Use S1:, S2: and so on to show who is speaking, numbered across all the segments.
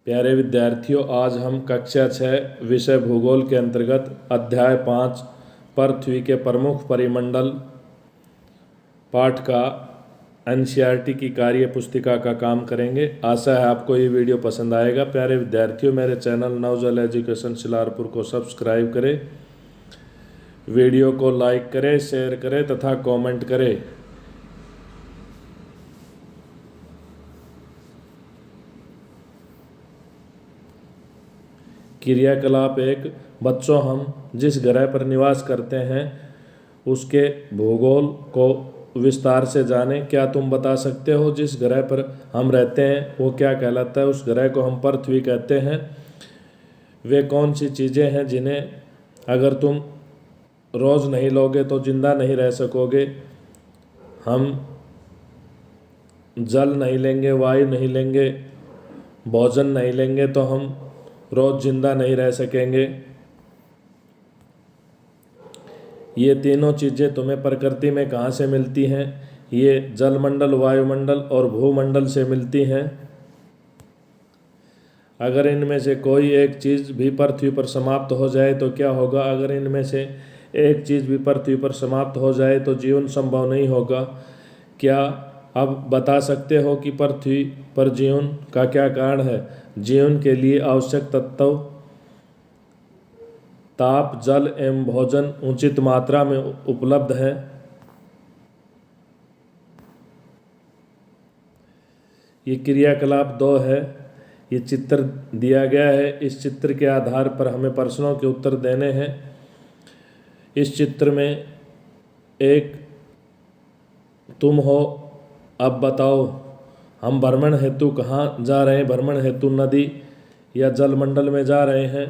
S1: प्यारे विद्यार्थियों, आज हम कक्षा 6 विषय भूगोल के अंतर्गत अध्याय 5 पृथ्वी के प्रमुख परिमंडल पाठ का एनसीईआरटी की कार्य पुस्तिका का काम करेंगे। आशा है आपको ये वीडियो पसंद आएगा। प्यारे विद्यार्थियों, मेरे चैनल नवजल एजुकेशन शिलारपुर को सब्सक्राइब करें, वीडियो को लाइक करें, शेयर करें तथा कमेंट करें। क्रियाकलाप 1। बच्चों, हम जिस ग्रह पर निवास करते हैं उसके भूगोल को विस्तार से जानें। क्या तुम बता सकते हो जिस ग्रह पर हम रहते हैं वो क्या कहलाता है? उस ग्रह को हम पृथ्वी कहते हैं। वे कौन सी चीज़ें हैं जिन्हें अगर तुम रोज़ नहीं लोगे तो जिंदा नहीं रह सकोगे? हम जल नहीं लेंगे, वायु नहीं लेंगे, भोजन नहीं लेंगे तो हम रोज जिंदा नहीं रह सकेंगे। ये तीनों चीज़ें तुम्हें प्रकृति में कहाँ से मिलती हैं? ये जलमंडल, वायुमंडल और भूमंडल से मिलती हैं। अगर इनमें से कोई एक चीज़ भी पृथ्वी पर समाप्त हो जाए तो क्या होगा? अगर इनमें से एक चीज़ भी पृथ्वी पर समाप्त हो जाए तो जीवन संभव नहीं होगा। क्या अब बता सकते हो कि पृथ्वी पर जीवन का क्या कारण है? जीवन के लिए आवश्यक तत्व ताप, जल एवं भोजन उचित मात्रा में उपलब्ध है। ये क्रियाकलाप 2 है। ये चित्र दिया गया है। इस चित्र के आधार पर हमें प्रश्नों के उत्तर देने हैं। इस चित्र में एक तुम हो। अब बताओ, हम भ्रमण हेतु कहाँ जा रहे हैं? भ्रमण हेतु नदी या जलमंडल में जा रहे हैं।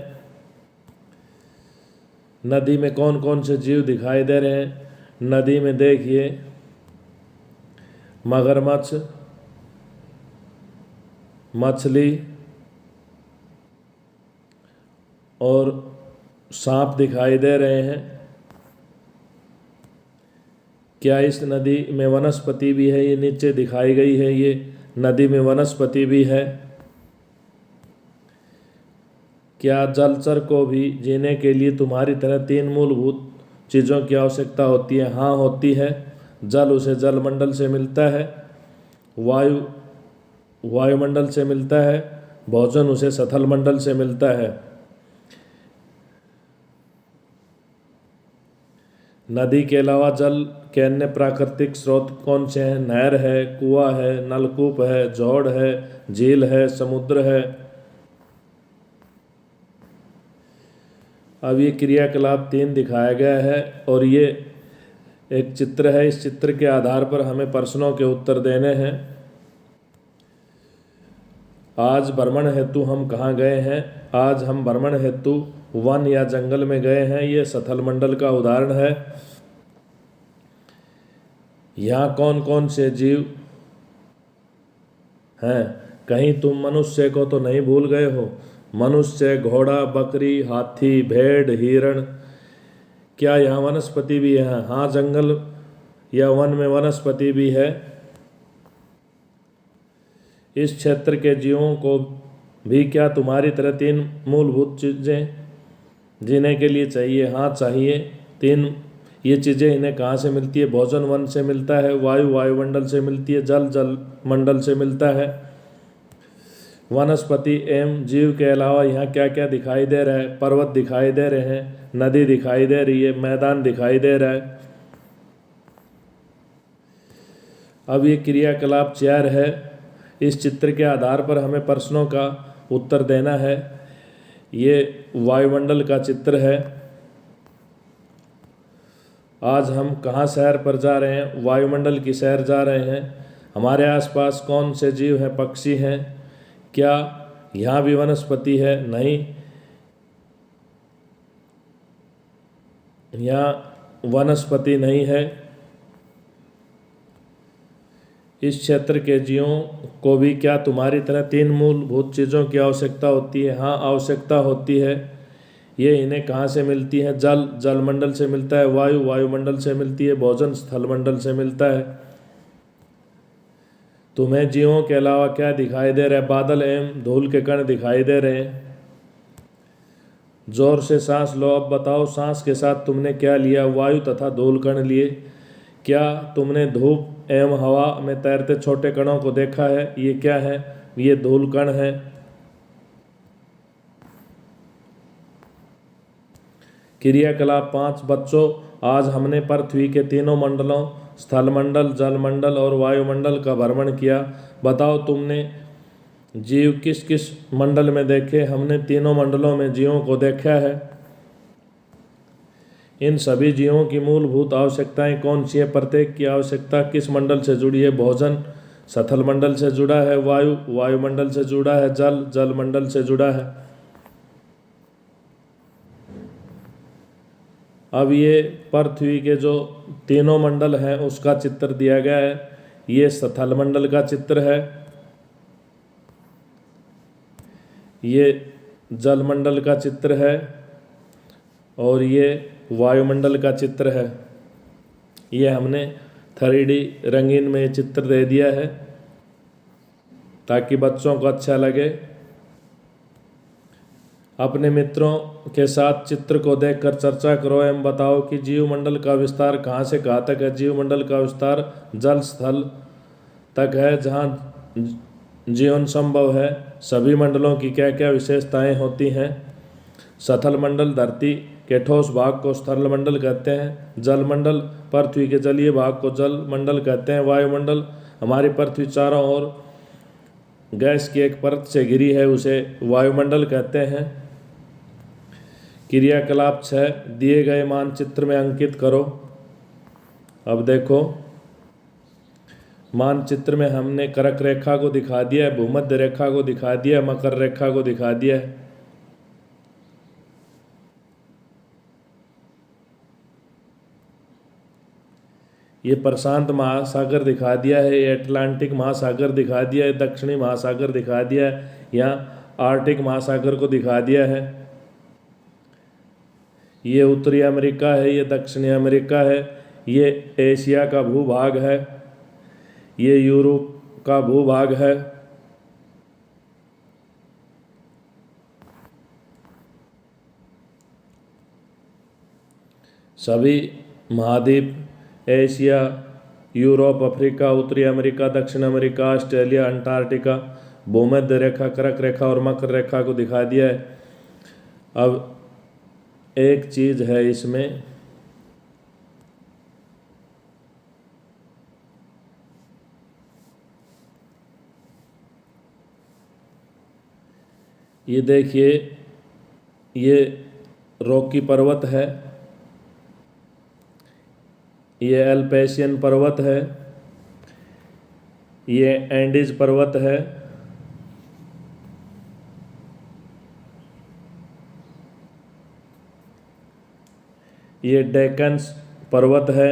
S1: नदी में कौन कौन से जीव दिखाई दे रहे हैं? नदी में देखिए, मगरमच्छ, मछली और सांप दिखाई दे रहे हैं। क्या इस नदी में वनस्पति भी है? ये नीचे दिखाई गई है। ये नदी में वनस्पति भी है। क्या जलचर को भी जीने के लिए तुम्हारी तरह 3 मूलभूत चीज़ों की आवश्यकता होती है? हाँ, होती है। जल उसे जलमंडल से मिलता है, वायु वायुमंडल से मिलता है, भोजन उसे स्थल मंडल से मिलता है। नदी के अलावा जल के अन्य प्राकृतिक स्रोत कौन से हैं? नहर है, कुआं है, नलकूप है, जोड़ है, झील है, समुद्र है। अब ये क्रियाकलाप 3 दिखाया गया है और ये एक चित्र है। इस चित्र के आधार पर हमें प्रश्नों के उत्तर देने हैं। आज भ्रमण हेतु हम कहाँ गए हैं? आज हम भ्रमण हेतु वन या जंगल में गए हैं। ये स्थल मंडल का उदाहरण है। यहाँ कौन कौन से जीव हैं? कहीं तुम मनुष्य को तो नहीं भूल गए हो? मनुष्य, घोड़ा, बकरी, हाथी, भेड़, हिरण। क्या यहाँ वनस्पति भी है? हाँ, जंगल या वन में वनस्पति भी है। इस क्षेत्र के जीवों को भी क्या तुम्हारी तरह 3 मूलभूत चीज़ें जीने के लिए चाहिए? हाँ, चाहिए। 3 ये चीज़ें इन्हें कहाँ से मिलती है? भोजन वन से मिलता है, वायु वायुमंडल से मिलती है, जल जल मंडल से मिलता है। वनस्पति एवं जीव के अलावा यहाँ क्या क्या दिखाई दे रहा है? पर्वत दिखाई दे रहे हैं, नदी दिखाई दे रही है, मैदान दिखाई दे रहा है। अब ये क्रियाकलाप 4 है। इस चित्र के आधार पर हमें प्रश्नों का उत्तर देना है। ये वायुमंडल का चित्र है। आज हम कहाँ सैर पर जा रहे हैं? वायुमंडल की सैर जा रहे हैं। हमारे आसपास कौन से जीव हैं? पक्षी हैं। क्या यहाँ भी वनस्पति है? नहीं, यहाँ वनस्पति नहीं है। इस क्षेत्र के जीवों को भी क्या तुम्हारी तरह 3 मूलभूत चीज़ों की आवश्यकता होती है? हाँ, आवश्यकता होती है। ये इन्हें कहाँ से मिलती है? जल जलमंडल से मिलता है, वायु वायुमंडल से मिलती है, भोजन स्थलमंडल से मिलता है। तुम्हें जीवों के अलावा क्या दिखाई दे रहा है? बादल एवं धूल के कण दिखाई दे रहे हैं। जोर से सांस लो। अब बताओ, सांस के साथ तुमने क्या लिया? वायु तथा धूल कण लिए। क्या तुमने धूप एवं हवा में तैरते छोटे कणों को देखा है? ये क्या है? ये धूल कण है। क्रियाकलाप 5। बच्चों, आज हमने पृथ्वी के तीनों मंडलों स्थलमंडल, जलमंडल और वायुमंडल का भ्रमण किया। बताओ, तुमने जीव किस किस मंडल में देखे? हमने तीनों मंडलों में जीवों को देखा है। इन सभी जीवों की मूलभूत आवश्यकताएं कौन सी है? प्रत्येक की आवश्यकता किस मंडल से जुड़ी है? भोजन स्थल मंडल से जुड़ा है, वायु वायुमंडल से जुड़ा है, जल जल मंडल से जुड़ा है। अब ये पृथ्वी के जो तीनों मंडल हैं उसका चित्र दिया गया है। ये स्थल मंडल का चित्र है, ये जल मंडल का चित्र है और ये वायुमंडल का चित्र है। ये हमने 3D रंगीन में चित्र दे दिया है ताकि बच्चों को अच्छा लगे। अपने मित्रों के साथ चित्र को देखकर चर्चा करो एवं बताओ कि जीवमंडल का विस्तार कहाँ से कहाँ तक है। जीवमंडल का विस्तार जल स्थल तक है जहाँ जीवन संभव है। सभी मंडलों की क्या क्या विशेषताएं होती हैं? स्थल मंडल धरती के ठोस भाग को स्थल मंडल कहते हैं। जलमंडल पृथ्वी के जलीय भाग को जल मंडल कहते हैं। वायुमंडल हमारी पृथ्वी चारों ओर गैस की एक परत से घिरी है, उसे वायुमंडल कहते हैं। क्रियाकलाप 6। दिए गए मानचित्र में अंकित करो। अब देखो, मानचित्र में हमने कर्क रेखा को दिखा दिया है, भूमध्य रेखा को दिखा दिया है, मकर रेखा को दिखा दिया है। ये प्रशांत महासागर दिखा दिया है, ये अटलांटिक महासागर दिखा दिया है, दक्षिणी महासागर दिखा दिया है, यहाँ आर्कटिक महासागर को दिखा दिया है। ये उत्तरी अमेरिका है, ये दक्षिणी अमेरिका है, ये एशिया का भूभाग है, ये यूरोप का भूभाग है। सभी महाद्वीप एशिया, यूरोप, अफ्रीका, उत्तरी अमेरिका, दक्षिण अमेरिका, ऑस्ट्रेलिया, अंटार्कटिका, भूमध्य रेखा, कर्क रेखा और मकर रेखा को दिखा दिया है। अब एक चीज़ है इसमें, ये देखिए, ये रॉकी पर्वत है, ये एल्पेशियन पर्वत है, ये एंडीज पर्वत है, ये डेक्कन पर्वत है,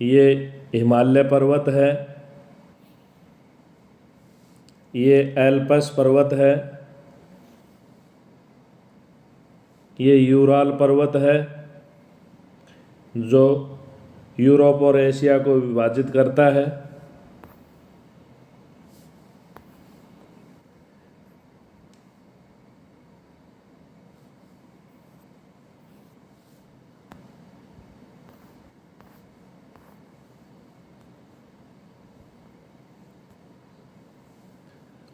S1: ये हिमालय पर्वत है, ये एल्पस पर्वत है, ये यूराल पर्वत है जो यूरोप और एशिया को विभाजित करता है।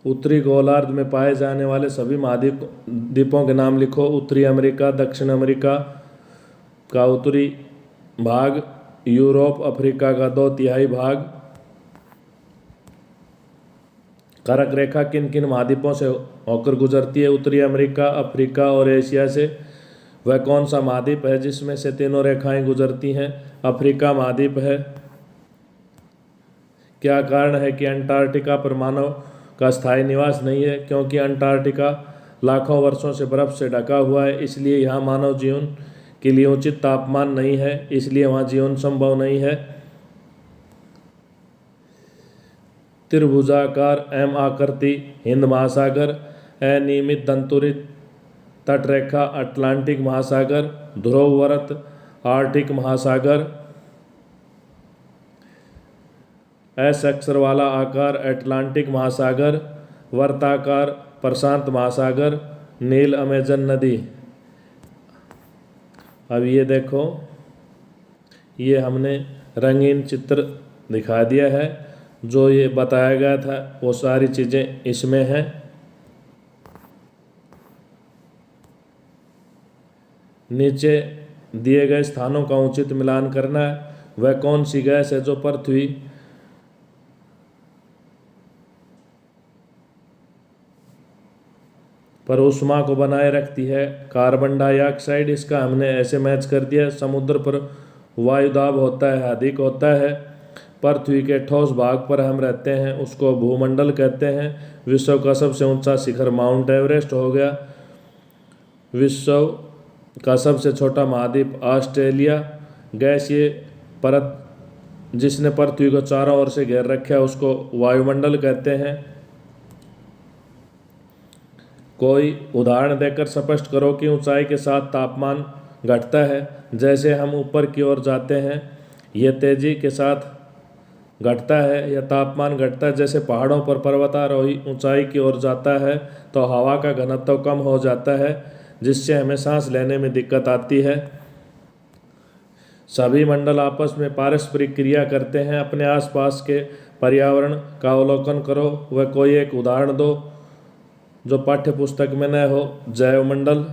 S1: उत्तरी गोलार्ध में पाए जाने वाले सभी महाद्वीपों के नाम लिखो। उत्तरी अमेरिका, दक्षिण अमेरिका का उत्तरी भाग, यूरोप, अफ्रीका का 2/3 भाग। कर्क रेखा किन किन महाद्वीपों से होकर गुजरती है? उत्तरी अमेरिका, अफ्रीका और एशिया से। वह कौन सा महाद्वीप है जिसमें से तीनों रेखाएं गुजरती हैं? अफ्रीका महाद्वीप है। क्या कारण है कि अंटार्कटिका पर मानव का स्थायी निवास नहीं है? क्योंकि अंटार्कटिका लाखों वर्षों से बर्फ से ढका हुआ है, इसलिए यहाँ मानव जीवन के लिए उचित तापमान नहीं है, इसलिए वहाँ जीवन संभव नहीं है। त्रिभुजाकार एम आकृति हिंद महासागर, अनियमित दंतुरित तटरेखा अटलांटिक महासागर, ध्रुववर्त आर्कटिक महासागर। एस अक्षर वाला आकार अटलांटिक महासागर, वर्ताकार प्रशांत महासागर, नील अमेजन नदी। अब ये देखो, ये हमने रंगीन चित्र दिखा दिया है, जो ये बताया गया था वो सारी चीज़ें इसमें हैं। नीचे दिए गए स्थानों का उचित मिलान करना है। वह कौन सी गैस है जो पृथ्वी पर ऊष्मा को बनाए रखती है? Carbon dioxide. इसका हमने ऐसे मैच कर दिया। समुद्र पर वायुदाब होता है, अधिक होता है। पृथ्वी के ठोस भाग पर हम रहते हैं, उसको भूमंडल कहते हैं। विश्व का सबसे ऊंचा शिखर माउंट एवरेस्ट हो गया। विश्व का सबसे छोटा महाद्वीप ऑस्ट्रेलिया। गैसीय परत जिसने पृथ्वी को चारों ओर से घेर रखा है उसको वायुमंडल कहते हैं। कोई उदाहरण देकर स्पष्ट करो कि ऊंचाई के साथ तापमान घटता है। जैसे हम ऊपर की ओर जाते हैं यह तेजी के साथ घटता है या तापमान घटता है। जैसे पहाड़ों पर पर्वतारोही ऊंचाई की ओर जाता है तो हवा का घनत्व कम हो जाता है, जिससे हमें सांस लेने में दिक्कत आती है। सभी मंडल आपस में पारस्परिक क्रिया करते हैं। अपने आसपास के पर्यावरण का अवलोकन करो, वह कोई एक उदाहरण दो जो पाठ्य पुस्तक में न हो। जैवमंडल।